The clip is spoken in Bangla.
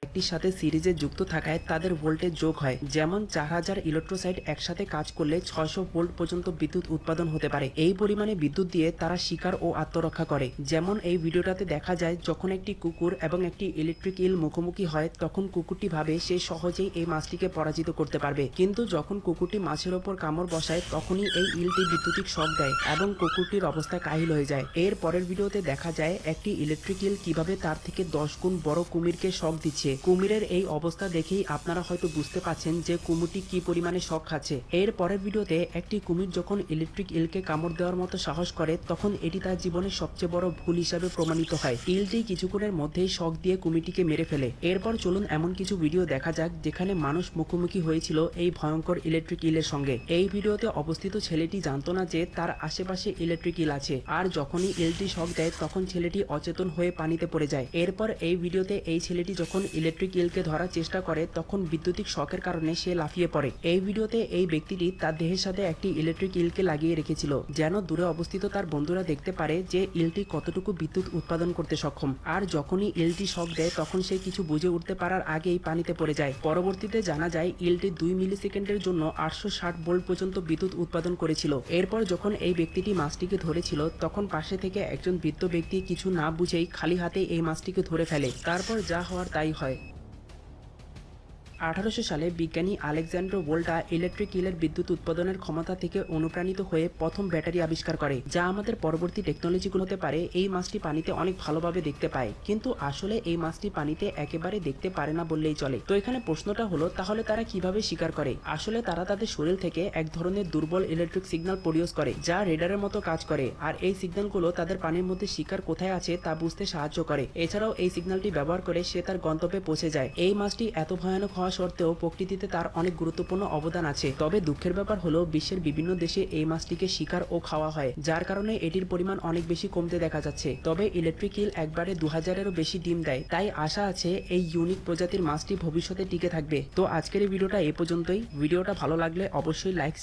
একটির সাথে সিরিজে যুক্ত থাকায় তাদের ভোল্টেজ যোগ হয়। যেমন 4000 ইলেকট্রোসাইট একসাথে কাজ করলে 600 ভোল্ট পর্যন্ত বিদ্যুৎ উৎপাদন হতে পারে। এই পরিমাণে বিদ্যুৎ দিয়ে তারা শিকার ও আত্মরক্ষা করে। যেমন এই ভিডিওটাতে দেখা যায় যখন একটি কুকুর এবং একটি ইলেকট্রিক ইল মুখোমুখি হয় তখন কুকুরটি ভাবে সে সহজেই এই মাছটিকে পরাজিত করতে পারবে, কিন্তু যখন কুকুরটি মাছের ওপর কামড় বসায় তখনই এই ইলটি বিদ্যুতিক শক দেয় এবং কুকুরটির অবস্থা কাহিল হয়ে যায়। এর পরের ভিডিওতে দেখা যায় একটি ইলেকট্রিক ইল কিভাবে তার থেকে 10 গুণ বড় কুমিরকে শক দিচ্ছে। কুমিরের এই অবস্থা দেখেই আপনারা হয়তো বুঝতে পারছেন যে কুমিরটি কি পরিমাণে শক খাচ্ছে। এর পরের ভিডিওতে একটি কুমির যখন ইলেকট্রিক ইলকে কামড় দেওয়ার মতো সাহস করে তখন এটি তার জীবনের সবচেয়ে বড় ভুল হিসাবে প্রমাণিত হয়। ইলটি কিছুক্ষণের মধ্যেই শক দিয়ে কুমিরটিকে মেরে ফেলে। এরপর চলুন এমন কিছু ভিডিও দেখা যাক যেখানে মানুষ মুখোমুখি হয়েছিল এই ভয়ঙ্কর ইলেকট্রিক ইলের সঙ্গে। এই ভিডিওতে অবস্থিত ছেলেটি জানতো না যে তার আশেপাশে ইলেকট্রিক ইল আছে, আর যখনই ইলটি শক দেয় তখন ছেলেটি অচেতন হয়ে পানিতে পড়ে যায়। এরপর এই ভিডিওতে এই ছেলেটি যখন ইলেকট্রিক ইলকে ধরার চেষ্টা করে তখন বিদ্যুতিক শকের কারণে সে লাফিয়ে পড়ে। এই ভিডিওতে এই ব্যক্তিটি তার দেহের সাথে একটি ইলেকট্রিক ইলকে লাগিয়ে রেখেছিল যেন দূরে অবস্থিত তার বন্ধুরা দেখতে পারে যে ইলটি কতটুকু বিদ্যুৎ উৎপাদন করতে সক্ষম। আর যখনই ইলটি শক দেয় তখন সে কিছু বুঝে উঠতে পারার আগেই পানিতে পড়ে যায়। পরবর্তীতে জানা যায় ইলটি 2 মিলি সেকেন্ডের জন্য 860 ভোল্ট পর্যন্ত বিদ্যুৎ উৎপাদন করেছিল। এরপর যখন এই ব্যক্তিটি মাছটিকে ধরেছিল তখন পাশে থেকে একজন বৃদ্ধ ব্যক্তি কিছু না বুঝেই খালি হাতে এই মাছটিকে ধরে ফেলে। তারপর যা হওয়ার তাই হয়। 1800 সালে বিজ্ঞানী আলেকজান্ডার ভোল্টা ইলেকট্রিক ইলের বিদ্যুৎ উৎপাদনের ক্ষমতা থেকে অনুপ্রাণিত হয়ে প্রথম ব্যাটারি আবিষ্কার করে, যা আমাদের পরবর্তী টেকনোলজিগুলো হতে পারে। এই মাছটি পানিতে অনেক ভালোভাবে দেখতে পায়, কিন্তু আসলে এই মাছটি পানিতে একেবারে দেখতে পারে না বললেই চলে। তো এখানে প্রশ্নটা হলো তাহলে তারা কিভাবে শিকার করে? আসলে তারা তাদের শরীর থেকে এক ধরনের দুর্বল ইলেকট্রিক সিগন্যাল প্রডিউস করে যা রেডারের মতো কাজ করে, আর এই সিগন্যালগুলো তাদের পানির মধ্যে শিকার কোথায় আছে তা বুঝতে সাহায্য করে। এছাড়াও এই সিগন্যালটি ব্যবহার করে সে তার গন্তব্যে পৌঁছে যায়। এই মাছটি এত ভয়ানক হওয়া সত্ত্বেও প্রকৃতিতে তার অনেক গুরুত্বপূর্ণ অবদান আছে। তবে দুঃখের ব্যাপার হলো বিশ্বের বিভিন্ন দেশে এই মাছটিকে শিকার ও খাওয়া হয়, যার কারণে এটির পরিমাণ অনেক বেশি কমতে দেখা যাচ্ছে। তবে ইলেকট্রিক ইল একবারে 2000-এরও বেশি ডিম দেয়, তাই আশা আছে এই ইউনিক প্রজাতির মাছটি ভবিষ্যতে টিকে থাকবে। তো আজকের এই ভিডিওটা এই পর্যন্তই। ভিডিওটা ভালো লাগলে অবশ্যই লাইক